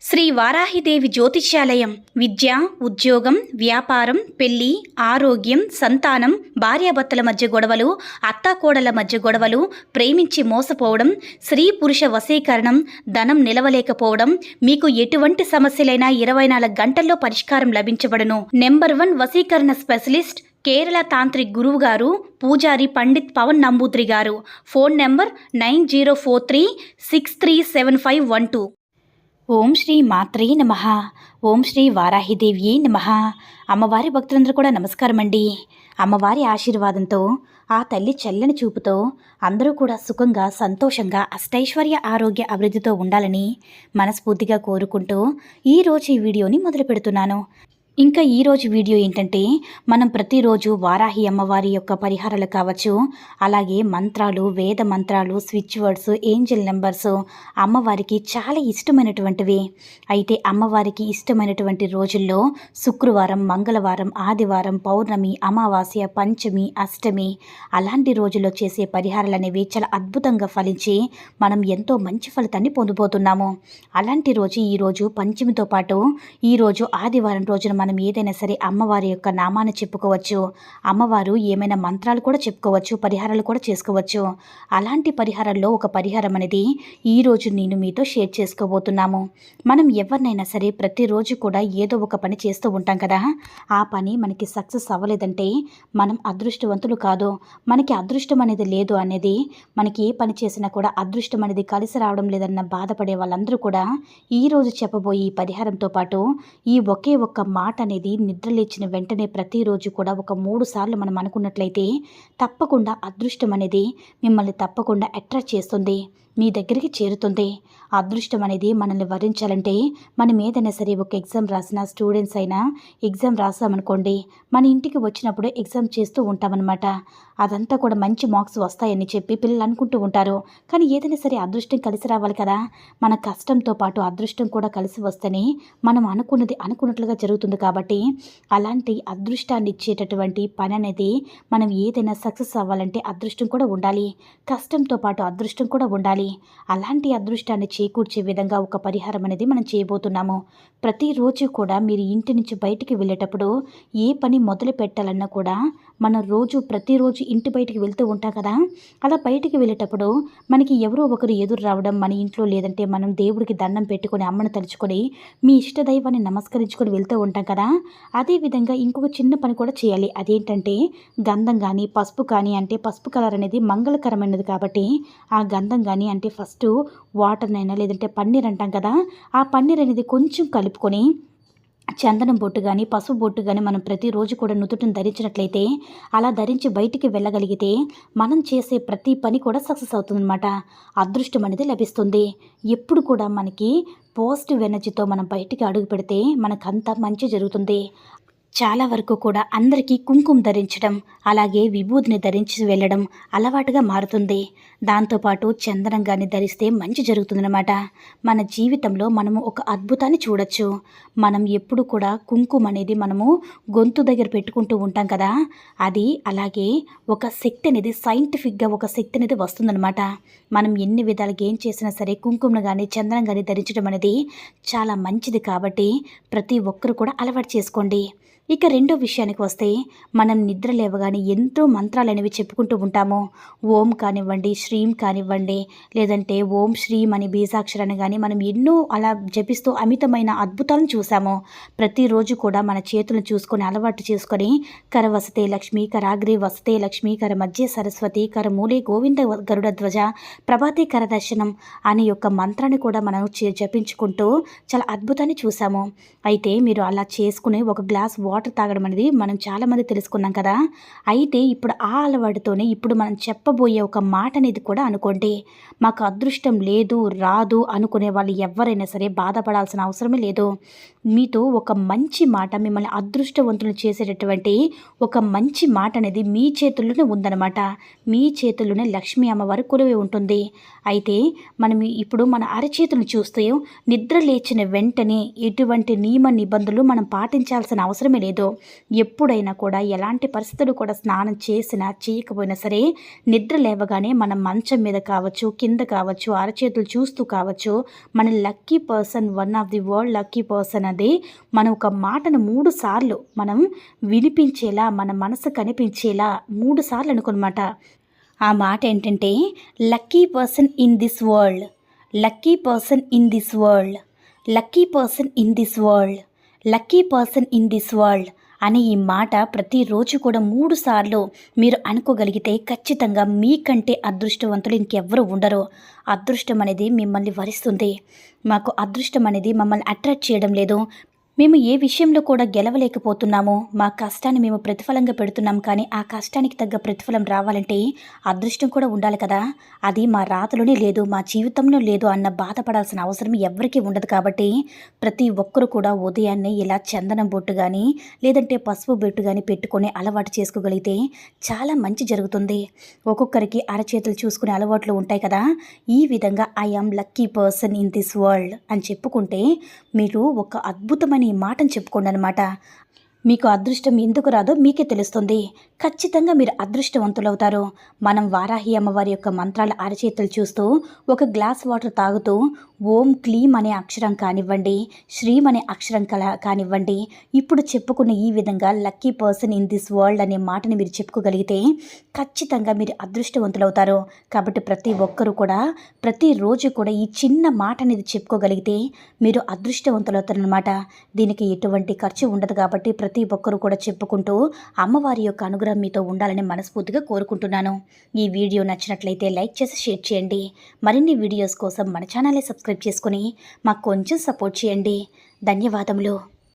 శ్రీ వారాహిదేవి జ్యోతిష్యాలయం విద్య, ఉద్యోగం, వ్యాపారం, పెళ్లి, ఆరోగ్యం, సంతానం, భార్యాభర్తల మధ్య గొడవలు, అత్తాకోడల మధ్య గొడవలు, ప్రేమించి మోసపోవడం, స్త్రీ పురుష వశీకరణం, ధనం నిలవలేకపోవడం, మీకు ఎటువంటి సమస్యలైనా 24 గంటల్లో పరిష్కారం లభించబడును. నెంబర్ 1 వశీకరణ స్పెషలిస్ట్ కేరళ తాంత్రిక్ గురువు గారు పూజారి పండిత్ పవన్ నంబూద్రి గారు. Phone number 9043637512. ఓం శ్రీ మాత్రే నమః. ఓం శ్రీ వారాహిదేవి నమః. అమ్మవారి భక్తులందరూ కూడా నమస్కారం అండి. అమ్మవారి ఆశీర్వాదంతో, ఆ తల్లి చల్లని చూపుతో అందరూ కూడా సుఖంగా, సంతోషంగా, అష్టైశ్వర్య, ఆరోగ్య, అభివృద్ధితో ఉండాలని మనస్ఫూర్తిగా కోరుకుంటూ ఈరోజు ఈ వీడియోని మొదలు పెడుతున్నాను. ఇంకా ఈరోజు వీడియో ఏంటంటే, మనం ప్రతిరోజు వారాహి అమ్మవారి యొక్క పరిహారాలు కావచ్చు, అలాగే మంత్రాలు, వేద మంత్రాలు, స్విచ్ వర్డ్స్, ఏంజల్ నెంబర్స్ అమ్మవారికి చాలా ఇష్టమైనటువంటివి. అయితే అమ్మవారికి ఇష్టమైనటువంటి రోజుల్లో శుక్రవారం, మంగళవారం, ఆదివారం, పౌర్ణమి, అమావాస్య, పంచమి, అష్టమి అలాంటి రోజుల్లో చేసే పరిహారాలు అనేవి చాలా అద్భుతంగా ఫలించి మనం ఎంతో మంచి ఫలితాన్ని పొందబోతున్నాము. అలాంటి రోజు ఈరోజు పంచమితో పాటు ఈరోజు ఆదివారం రోజున మనం ఏదైనా సరే అమ్మవారి యొక్క నామాన్ని చెప్పుకోవచ్చు. అమ్మవారు ఏమైనా మంత్రాలు కూడా చెప్పుకోవచ్చు, పరిహారాలు కూడా చేసుకోవచ్చు. అలాంటి పరిహారాల్లో ఒక పరిహారం అనేది ఈరోజు నేను మీతో షేర్ చేసుకోబోతున్నాము. మనం ఎవరినైనా సరే ప్రతిరోజు కూడా ఏదో ఒక పని చేస్తూ ఉంటాం కదా, ఆ పని మనకి సక్సెస్ అవ్వలేదంటే మనం అదృష్టవంతులు కాదు. మనకి అదృష్టం అనేది లేదు అనేది, మనకి ఏ పని చేసినా కూడా అదృష్టం అనేది కలిసి రావడం లేదన్న బాధపడే వాళ్ళందరూ కూడా ఈరోజు చెప్పబోయే ఈ పరిహారంతో పాటు ఈ ఒకే ఒక్క మాట అనేది నిద్రలేచిన వెంటనే ప్రతిరోజు కూడా ఒక 3 సార్లు మనం అనుకున్నట్లయితే తప్పకుండా అదృష్టం అనేది మిమ్మల్ని తప్పకుండా అట్రాక్ట్ చేస్తుంది, మీ దగ్గరికి చేరుతుంది. అదృష్టం అనేది మనల్ని వరించాలంటే మనం ఏదైనా సరే ఒక ఎగ్జామ్ రాసిన స్టూడెంట్స్ అయినా ఎగ్జామ్ రాసామనుకోండి, మన ఇంటికి వచ్చినప్పుడు ఎగ్జామ్ చేస్తూ ఉంటామన్నమాట. అదంతా కూడా మంచి మార్క్స్ వస్తాయని చెప్పి పిల్లలు అనుకుంటూ ఉంటారు. కానీ ఏదైనా సరే అదృష్టం కలిసి రావాలి కదా. మన కష్టంతో పాటు అదృష్టం కూడా కలిసి వస్తేనే మనం అనుకున్నది అనుకున్నట్లుగా జరుగుతుంది. కాబట్టి అలాంటి అదృష్టాన్ని ఇచ్చేటటువంటి పని అనేది, మనం ఏదైనా సక్సెస్ అవ్వాలంటే అదృష్టం కూడా ఉండాలి, కష్టంతో పాటు అదృష్టం కూడా ఉండాలి. అలాంటి అదృష్టాన్ని చేకూర్చే విధంగా ఒక పరిహారం అనేది మనం చేయబోతున్నాము. ప్రతిరోజు కూడా మీరు ఇంటి నుంచి బయటికి వెళ్ళేటప్పుడు ఏ పని మొదలు పెట్టాలన్నా కూడా మనం ప్రతిరోజు ఇంటి బయటికి వెళ్తూ ఉంటాం కదా, అలా బయటికి వెళ్ళేటప్పుడు మనకి ఎవరో ఒకరు ఎదురు రావడం, మన ఇంట్లో లేదంటే మనం దేవుడికి దండం పెట్టుకొని అమ్మను తలుచుకొని మీ ఇష్టదైవాన్ని నమస్కరించుకొని వెళ్తూ ఉంటాం కదా. అదేవిధంగా ఇంకొక చిన్న పని కూడా చేయాలి. అదేంటంటే గంధం కానీ పసుపు కానీ, అంటే పసుపు కలర్ అనేది మంగళకరమైనది కాబట్టి ఆ గంధం కానీ, అంటే ఫస్ట్ వాటర్నైనా లేదంటే పన్నీర్ అంటాం కదా, ఆ పన్నీర్ అనేది కొంచెం కలుపుకొని చందనం బొట్టు కానీ పసుపు బొట్టు కానీ మనం ప్రతిరోజు కూడా నుదుటిని ధరించినట్లయితే, అలా ధరించి బయటికి వెళ్ళగలిగితే మనం చేసే ప్రతి పని కూడా సక్సెస్ అవుతుందన్నమాట. అదృష్టం అనేది లభిస్తుంది. ఎప్పుడు కూడా మనకి పాజిటివ్ ఎనర్జీతో మనం బయటికి అడుగు పెడితే మనకంతా మంచి జరుగుతుంది. చాలా వరకు కూడా అందరికీ కుంకుమ ధరించడం, అలాగే విభూతిని ధరించి వెళ్ళడం అలవాటుగా మారుతుంది. దాంతోపాటు చందనం కానీ ధరిస్తే మంచి జరుగుతుందన్నమాట. మన జీవితంలో మనము ఒక అద్భుతాన్ని చూడొచ్చు. మనం ఎప్పుడు కూడా కుంకుమ అనేది మనము గొంతు దగ్గర పెట్టుకుంటూ ఉంటాం కదా, అది అలాగే ఒక శక్తి అనేది, సైంటిఫిక్గా ఒక శక్తి అనేది వస్తుందన్నమాట. మనం ఎన్ని విధాలుగా ఏం చేసినా సరే కుంకుమను కానీ చందనం కానీ ధరించడం అనేది చాలా మంచిది. కాబట్టి ప్రతి ఒక్కరు కూడా అలవాటు చేసుకోండి. ఇక రెండో విషయానికి వస్తే, మనం నిద్ర లేవగానే ఎంతో మంత్రాలు అనేవి చెప్పుకుంటూ ఉంటాము. ఓం కానివ్వండి, శ్రీం కానివ్వండి, లేదంటే ఓం శ్రీం అని బీజాక్షరాన్ని కానీ మనం ఎన్నో అలా జపిస్తూ అమితమైన అద్భుతాలను చూసాము. ప్రతిరోజు కూడా మన చేతులను చూసుకొని అలవాటు చేసుకొని కర వసతే లక్ష్మి, కరాగ్రే వసతే లక్ష్మి, కర మధ్య సరస్వతి, కర మూలే గోవింద గరుడ ధ్వజ, ప్రభాతే కర దర్శనం అనే యొక్క మంత్రాన్ని కూడా మనం జపించుకుంటూ చాలా అద్భుతాన్ని చూసాము. అయితే మీరు అలా చేసుకుని ఒక గ్లాస్ వాటర్ తాగడం అనేది మనం చాలామంది తెలుసుకున్నాం కదా. అయితే ఇప్పుడు ఆ అలవాటుతోనే ఇప్పుడు మనం చెప్పబోయే ఒక మాట అనేది కూడా అనుకోండి. మాకు అదృష్టం లేదు, రాదు అనుకునే వాళ్ళు ఎవరైనా సరే బాధపడాల్సిన అవసరమే లేదు. మీతో ఒక మంచి మాట, మిమ్మల్ని అదృష్టవంతులు చేసేటటువంటి ఒక మంచి మాట అనేది మీ చేతుల్లోనే ఉందన్నమాట. మీ చేతుల్లోనే లక్ష్మీ అమ్మవారు కొలువై ఉంటుంది. అయితే మనం ఇప్పుడు మన అరచేతులను చూస్తే నిద్ర లేచిన వెంటనే ఎటువంటి నియమ నిబంధనలు మనం పాటించాల్సిన అవసరమే లేదో ఎప్పుడైనా కూడా ఎలాంటి పరిస్థితులు కూడా స్నానం చేసినా చేయకపోయినా సరే నిద్ర లేవగానే మన మంచం మీద కావచ్చు, కింద కావచ్చు, అరచేతులు చూస్తూ కావచ్చు, మన lucky person, one of the world lucky person అది మనం ఒక మాటను 3 సార్లు మనం వినిపించేలా, మన మనసు కనిపించేలా 3 సార్లు అనుకున్నమాట. ఆ మాట ఏంటంటే, lucky person in this world, lucky person in this world, lucky person in this world, lucky person in this world అనే ఈ మాట ప్రతిరోజు కూడా 3 సార్లు మీరు అనుకోగలిగితే ఖచ్చితంగా మీకంటే అదృష్టవంతులు ఇంకెవ్వరూ ఉండరు. అదృష్టం అనేది మిమ్మల్ని వరిస్తుంది. మాకు అదృష్టం అనేది మమ్మల్ని అట్రాక్ట్ చేయడం లేదు, మేము ఏ విషయంలో కూడా గెలవలేకపోతున్నామో, మా కష్టాన్ని మేము ప్రతిఫలంగా పెడుతున్నాం, కానీ ఆ కష్టానికి తగ్గ ప్రతిఫలం రావాలంటే అదృష్టం కూడా ఉండాలి కదా, అది మా రాతలోనే లేదు, మా జీవితంలో లేదు అన్న బాధపడాల్సిన అవసరం ఎవరికీ ఉండదు. కాబట్టి ప్రతి ఒక్కరు కూడా ఉదయాన్నే ఇలా చందనం బొట్టు కానీ లేదంటే పసుపు బొట్టు కానీ పెట్టుకొని అలవాటు చేసుకోగలిగితే చాలా మంచి జరుగుతుంది. ఒక్కొక్కరికి అరచేతులు చూసుకునే అలవాట్లు ఉంటాయి కదా, ఈ విధంగా I am lucky person in this world అని చెప్పుకుంటే మీరు ఒక అద్భుతమైన ఈ మాటను చెప్పుకోండి అనమాట. మీకు అదృష్టం ఎందుకు రాదో మీకే తెలుస్తుంది. ఖచ్చితంగా మీరు అదృష్టవంతులవుతారు. మనం వారాహి అమ్మవారి యొక్క మంత్రాల అరచేతులు చూస్తూ ఒక గ్లాస్ వాటర్ తాగుతూ ఓం క్లీం అనే అక్షరం కానివ్వండి, శ్రీం అనే అక్షరం కానివ్వండి, ఇప్పుడు చెప్పుకున్న ఈ విధంగా lucky person in this world అనే మాటని మీరు చెప్పుకోగలిగితే ఖచ్చితంగా మీరు అదృష్టవంతులవుతారు. కాబట్టి ప్రతి ఒక్కరూ కూడా ప్రతిరోజు కూడా ఈ చిన్న మాట అనేది చెప్పుకోగలిగితే మీరు అదృష్టవంతులవుతారనమాట. దీనికి ఎటువంటి ఖర్చు ఉండదు. కాబట్టి ప్రతి ఒక్కరూ కూడా చెప్పుకుంటూ అమ్మవారి యొక్క అనుగ్రహం మీతో ఉండాలని మనస్ఫూర్తిగా కోరుకుంటున్నాను. ఈ వీడియో నచ్చినట్లయితే లైక్ చేసి షేర్ చేయండి. మరిన్ని వీడియోస్ కోసం మన ఛానల్ని సబ్స్క్రైబ్ చేసుకుని మాకు కొంచెం సపోర్ట్ చేయండి. ధన్యవాదములు.